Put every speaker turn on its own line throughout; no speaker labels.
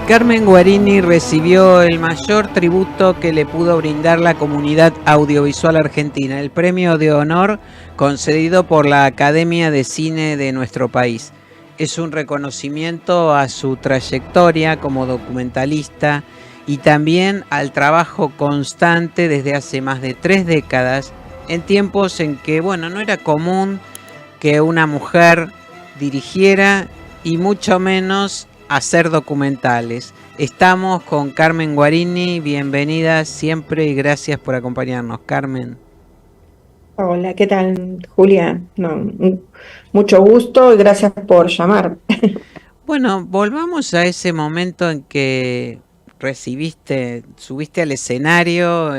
Carmen Guarini recibió el mayor tributo que le pudo brindar la comunidad audiovisual argentina, el premio de honor concedido por la Academia de Cine de nuestro país. Es un reconocimiento a su trayectoria como documentalista y también al trabajo constante desde hace más de 3 décadas, en tiempos en que, no era común que una mujer dirigiera y mucho menos hacer documentales. Estamos con Carmen Guarini, bienvenida siempre y gracias por acompañarnos, Carmen.
Hola, ¿qué tal, Julia? No, mucho gusto y gracias por llamar.
Bueno, volvamos a ese momento en que subiste al escenario,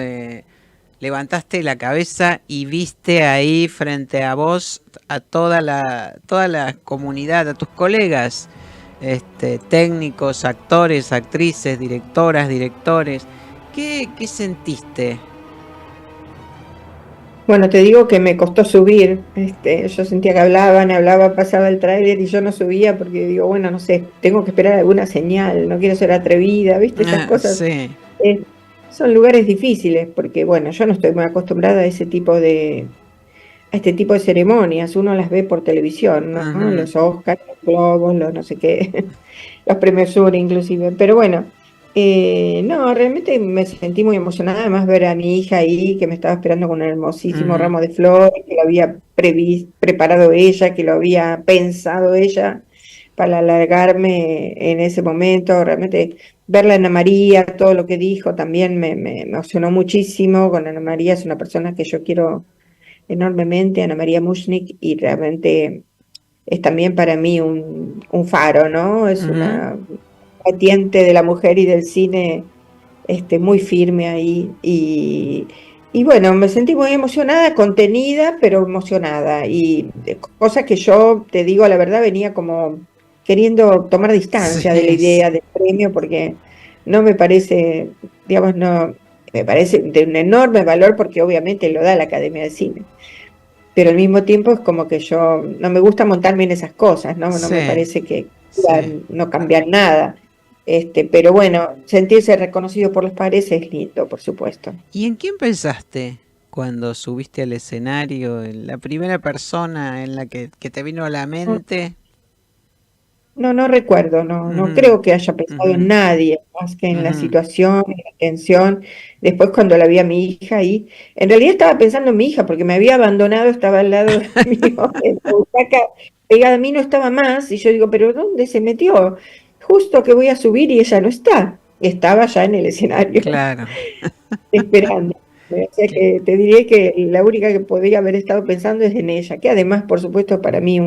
levantaste la cabeza y viste ahí frente a vos a toda la comunidad, a tus colegas, técnicos, actores, actrices, directoras, directores. ¿Qué sentiste?
Bueno, te digo que me costó subir. Yo sentía que hablaba, pasaba el tráiler y yo no subía porque digo, bueno, no sé, tengo que esperar alguna señal, no quiero ser atrevida, ¿viste? Esas cosas.
Sí.
eh, Son lugares difíciles porque, bueno, yo no estoy muy acostumbrada a este tipo de ceremonias. Uno las ve por televisión, ¿no?
Ujú.
Los Oscars, los Globos, los no sé qué. Los premios Sur inclusive, pero bueno, no, realmente me sentí muy emocionada, además ver a mi hija ahí que me estaba esperando con un hermosísimo
Ujú.
ramo de flores, que lo había preparado ella, que lo había pensado ella para alargarme en ese momento, realmente verla a Ana María, todo lo que dijo también me emocionó muchísimo. Con Ana María es una persona que yo quiero enormemente, Ana María Mushnik, y realmente es también para mí un faro, ¿no? Es
Ujú.
una batiente de la mujer y del cine, muy firme ahí. Y bueno, me sentí muy emocionada, contenida, pero emocionada. Y cosa que yo, te digo la verdad, venía como queriendo tomar distancia de la
Sí,
idea del premio, porque no me parece, digamos, no, me parece de un enorme valor porque obviamente lo da la Academia de Cine, pero al mismo tiempo es como que yo no me gusta montarme en esas cosas, ¿no? No me
sí,
parece que
sí.
no cambiar nada. Pero bueno, sentirse reconocido por los pares es lindo, por supuesto.
¿Y en quién pensaste cuando subiste al escenario? ¿En la primera persona en la que te vino a la
No,
mente?
no recuerdo, no
Ujú.
creo que haya pensado
Ujú.
en nadie más que en la
Ujú.
situación, en la tensión. Después cuando la vi a mi hija ahí, en realidad estaba pensando en mi hija porque me había abandonado, estaba al lado mío, en la butaca pegada a mí, no estaba más, y yo digo, pero ¿dónde se metió? Justo que voy a subir y ella no está. Estaba ya en el escenario
Claro.
esperando. O sea
Cl-
que te diré que la única que podría haber estado pensando es en ella, que además, por supuesto, para mí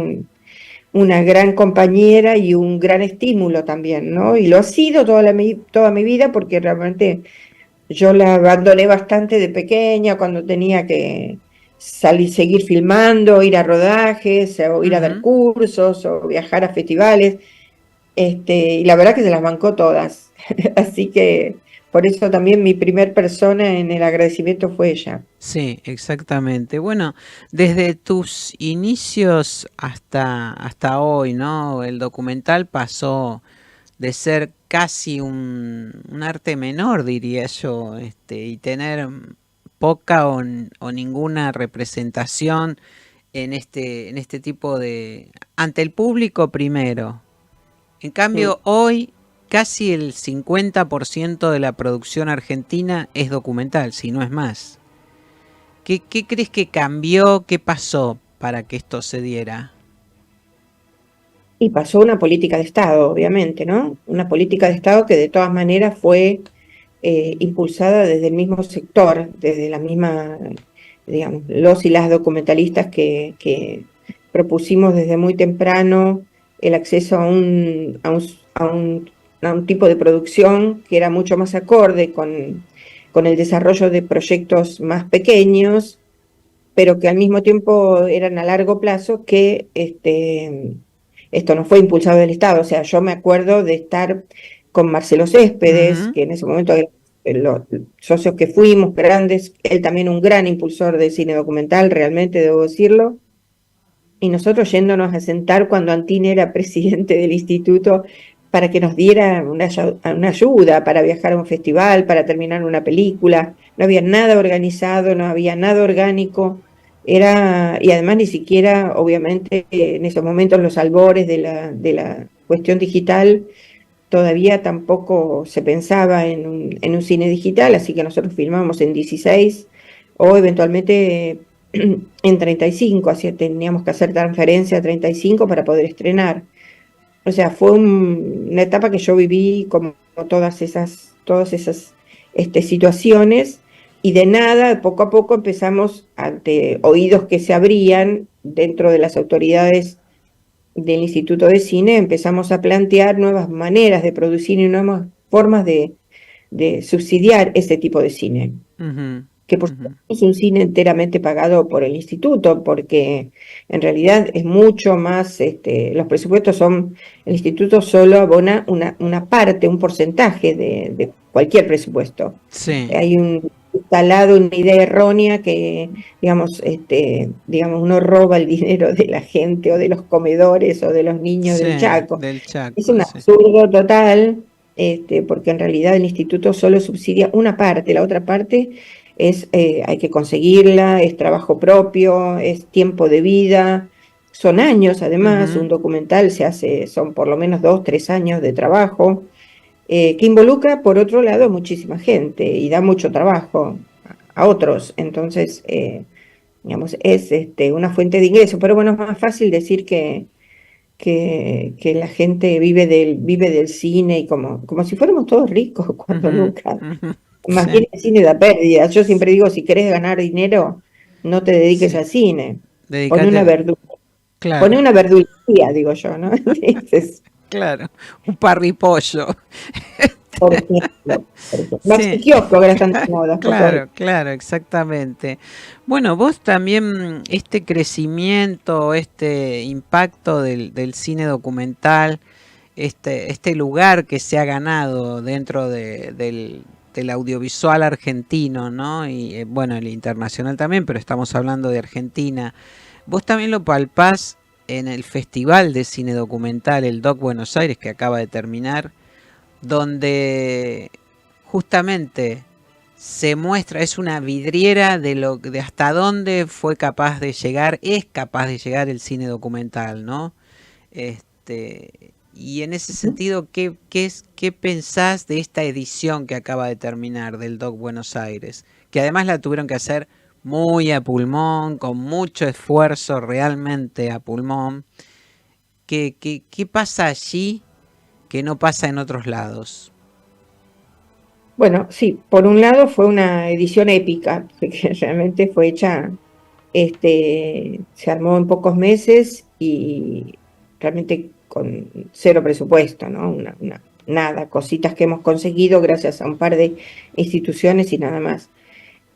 una gran compañera y un gran estímulo también, ¿no? Y lo ha sido toda mi vida porque realmente yo la abandoné bastante de pequeña cuando tenía que salir, seguir filmando, ir a rodajes o ir a dar
Ujú.
cursos o viajar a festivales. Y la verdad que se las bancó todas. Así que por eso también mi primer persona en el agradecimiento fue ella.
Sí, exactamente. Bueno, desde tus inicios hasta hoy, ¿no? El documental pasó de ser casi un arte menor, diría yo, y tener poca o ninguna representación en este tipo de... ante el público primero. En
Mm.
cambio, hoy casi el 50% de la producción argentina es documental, si no es más. ¿Qué crees que cambió? ¿Qué pasó para que esto se diera?
Y pasó una política de Estado, obviamente, ¿no? Una política de Estado que de todas maneras fue impulsada desde el mismo sector, desde la misma, digamos, los y las documentalistas que propusimos desde muy temprano el acceso a un tipo de producción que era mucho más acorde con el desarrollo de proyectos más pequeños, pero que al mismo tiempo eran a largo plazo, que esto no fue impulsado del Estado. O sea, yo me acuerdo de estar con Marcelo Céspedes,
Ujú.
que en ese momento eran los socios que fuimos grandes, él también un gran impulsor de cine documental, realmente debo decirlo, y nosotros yéndonos a sentar cuando Antín era presidente del instituto para que nos diera una ayuda para viajar a un festival, para terminar una película. No había nada organizado, no había nada orgánico. Y además ni siquiera, obviamente, en esos momentos los albores de la cuestión digital, todavía tampoco se pensaba en un cine digital, así que nosotros filmamos en 16 o eventualmente en 35, así teníamos que hacer transferencia a 35 para poder estrenar. O sea, fue una etapa que yo viví como todas esas situaciones, y de nada, poco a poco empezamos, ante oídos que se abrían dentro de las autoridades del Instituto de Cine, empezamos a plantear nuevas maneras de producir y nuevas formas de subsidiar ese tipo de cine,
Ujú,
que por
ujú.
supuesto es un cine enteramente pagado por el instituto, porque en realidad es mucho más, los presupuestos son, el instituto solo abona una parte, un porcentaje de cualquier presupuesto.
Sí,
Hay instalado una idea errónea que, digamos, uno roba el dinero de la gente o de los comedores o de los niños del
sí,
Chaco.
del
Es
Chaco,
un
sí.
absurdo total, porque en realidad el instituto solo subsidia una parte, la otra parte hay que conseguirla, es trabajo propio, es tiempo de vida, son años además,
Ujú,
un documental son por lo menos 2, 3 años de trabajo, que involucra por otro lado muchísima gente y da mucho trabajo a otros, entonces, digamos, es una fuente de ingreso, pero bueno, es más fácil decir que la gente vive del cine y como si fuéramos todos ricos, cuando
ujú,
nunca.
ujú.
Más
Sí,
bien el cine da pérdidas. Yo siempre digo, si querés ganar dinero, no te dediques
sí.
al cine. Pone una
Dedícate,
verdu pone
claro,
una verdulería, digo yo, ¿no? Dices,
claro. Un parripollo.
por ejemplo, por ejemplo. Maxi
Sí,
kiosco, que ahora están de moda, por favor.
claro, claro, exactamente. Bueno, vos también este crecimiento, este impacto del cine documental, este lugar que se ha ganado dentro del audiovisual argentino, ¿no? Y bueno, el internacional también, pero estamos hablando de Argentina. Vos también lo palpás en el Festival de Cine Documental, el Doc Buenos Aires, que acaba de terminar, donde justamente se muestra, es una vidriera de hasta dónde fue capaz de llegar, es capaz de llegar el cine documental, ¿no? Y en ese sentido, ¿qué pensás de esta edición que acaba de terminar del Doc Buenos Aires? Que además la tuvieron que hacer muy a pulmón, con mucho esfuerzo, realmente a pulmón. ¿Qué pasa allí que no pasa en otros lados?
Bueno, sí, por un lado fue una edición épica, porque realmente fue hecha, se armó en pocos meses y realmente con cero presupuesto, ¿no? Nada, cositas que hemos conseguido gracias a un par de instituciones y nada más.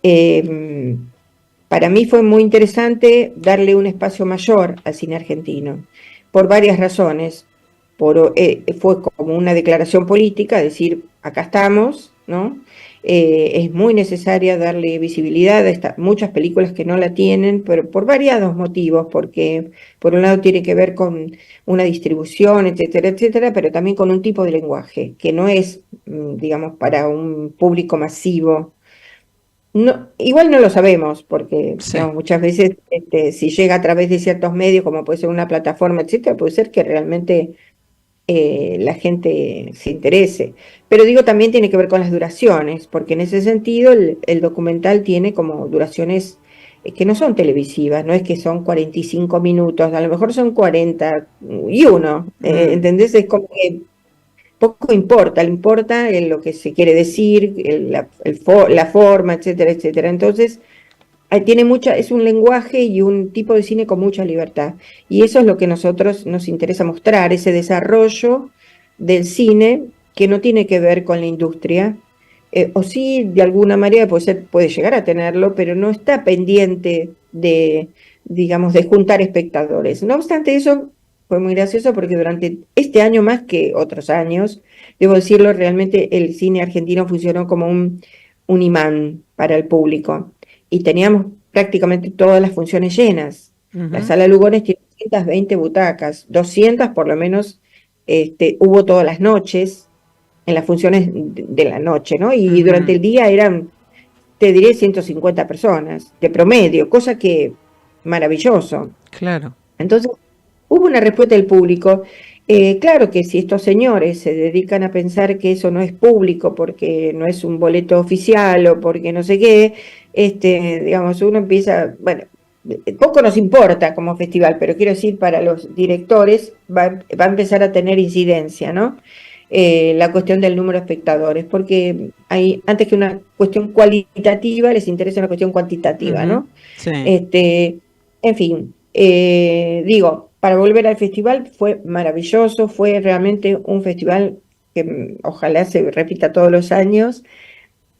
Eh, para mí fue muy interesante darle un espacio mayor al cine argentino, por varias razones. Fue como una declaración política, decir, acá estamos, ¿no? Es muy necesaria darle visibilidad a muchas películas que no la tienen, pero por variados motivos, porque por un lado tiene que ver con una distribución, etcétera, etcétera, pero también con un tipo de lenguaje que no es, digamos, para un público masivo. No, igual no lo sabemos, porque
Sí.
digamos, muchas veces si llega a través de ciertos medios, como puede ser una plataforma, etcétera, puede ser que realmente la gente se interese. Pero digo, también tiene que ver con las duraciones, porque en ese sentido el documental tiene como duraciones que no son televisivas, no es que son 45 minutos, a lo mejor son 41,
Mm,
¿entendés? Es como que poco importa, le importa lo que se quiere decir, la forma, etcétera, etcétera. Entonces, es un lenguaje y un tipo de cine con mucha libertad. Y eso es lo que nosotros nos interesa mostrar, ese desarrollo del cine que no tiene que ver con la industria, o sí, de alguna manera puede llegar a tenerlo, pero no está pendiente digamos, de juntar espectadores. No obstante eso, fue muy gracioso porque durante este año más que otros años, debo decirlo, realmente el cine argentino funcionó como un imán para el público y teníamos prácticamente todas las funciones llenas. La
ujú.
sala Lugones tiene 220 butacas, 200 por lo menos hubo todas las noches, en las funciones de la noche, ¿no? Y durante el día eran, te diré, 150 personas de promedio, cosa que maravilloso.
Claro.
Entonces, hubo una respuesta del público. Claro que si estos señores se dedican a pensar que eso no es público porque no es un boleto oficial o porque no sé qué, digamos, uno empieza, bueno, poco nos importa como festival, pero quiero decir, para los directores va a empezar a tener incidencia, ¿no? La cuestión del número de espectadores, porque hay, antes que una cuestión cualitativa, les interesa una cuestión cuantitativa, ¿no?
Sí.
En fin, digo, para volver al festival fue maravilloso, fue realmente un festival que ojalá se repita todos los años,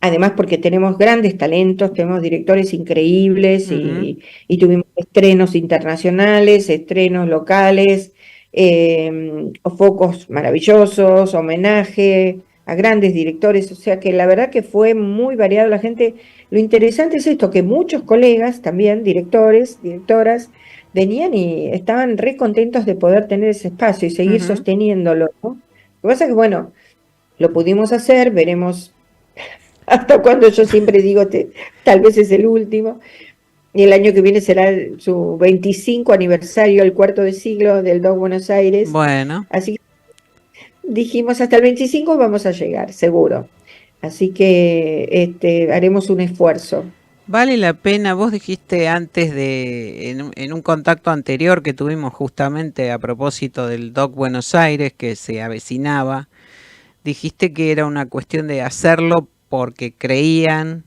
además porque tenemos grandes talentos, tenemos directores increíbles y tuvimos estrenos internacionales, estrenos locales, focos maravillosos, homenaje a grandes directores, o sea que la verdad que fue muy variado la gente. Lo interesante es esto, que muchos colegas también, directores, directoras, venían y estaban re contentos de poder tener ese espacio y seguir sosteniéndolo, ¿no? Lo que pasa es que, bueno, lo pudimos hacer, veremos hasta cuando. Yo siempre digo, tal vez es el último, y el año que viene será su 25 aniversario, el cuarto de siglo del Doc Buenos Aires.
Bueno.
Así que dijimos, hasta el 25 vamos a llegar, seguro. Así que haremos un esfuerzo.
Vale la pena, vos dijiste antes en un contacto anterior que tuvimos justamente a propósito del Doc Buenos Aires que se avecinaba, dijiste que era una cuestión de hacerlo porque creían,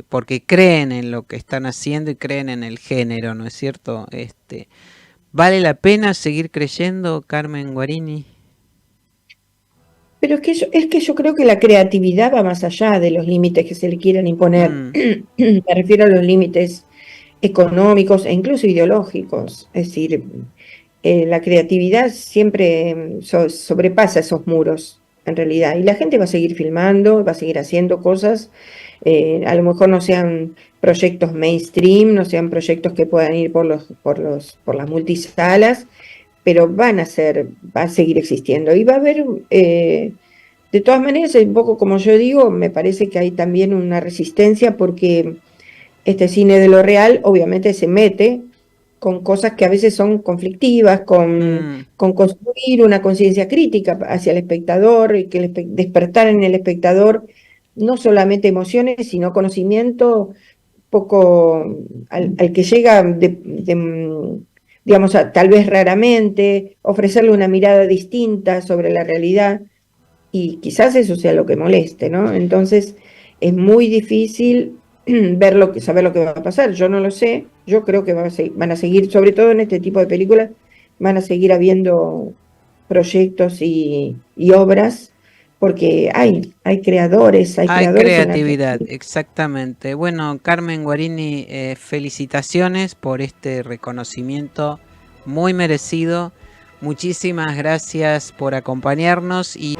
porque creen en lo que están haciendo y creen en el género, ¿no es cierto? ¿Vale la pena seguir creyendo, Carmen Guarini?
Pero es que yo creo que la creatividad va más allá de los límites que se le quieran imponer. Me refiero a los límites económicos e incluso ideológicos. Es decir, la creatividad siempre sobrepasa esos muros, en realidad. Y la gente va a seguir filmando, va a seguir haciendo cosas. A lo mejor no sean proyectos mainstream, no sean proyectos que puedan ir por las multisalas, pero va a seguir existiendo. Y va a haber, de todas maneras, un poco como yo digo, me parece que hay también una resistencia porque este cine de lo real obviamente se mete con cosas que a veces son conflictivas, con construir una conciencia crítica hacia el espectador, y que despertar en el espectador no solamente emociones, sino conocimiento, poco al que llega digamos, tal vez raramente, ofrecerle una mirada distinta sobre la realidad, y quizás eso sea lo que moleste, ¿no? Entonces es muy difícil saber lo que va a pasar. Yo no lo sé, yo creo que van a seguir, sobre todo en este tipo de películas, van a seguir habiendo proyectos y obras, porque hay creadores, hay creadores
creatividad, exactamente. Bueno, Carmen Guarini, felicitaciones por este reconocimiento muy merecido. Muchísimas gracias por acompañarnos y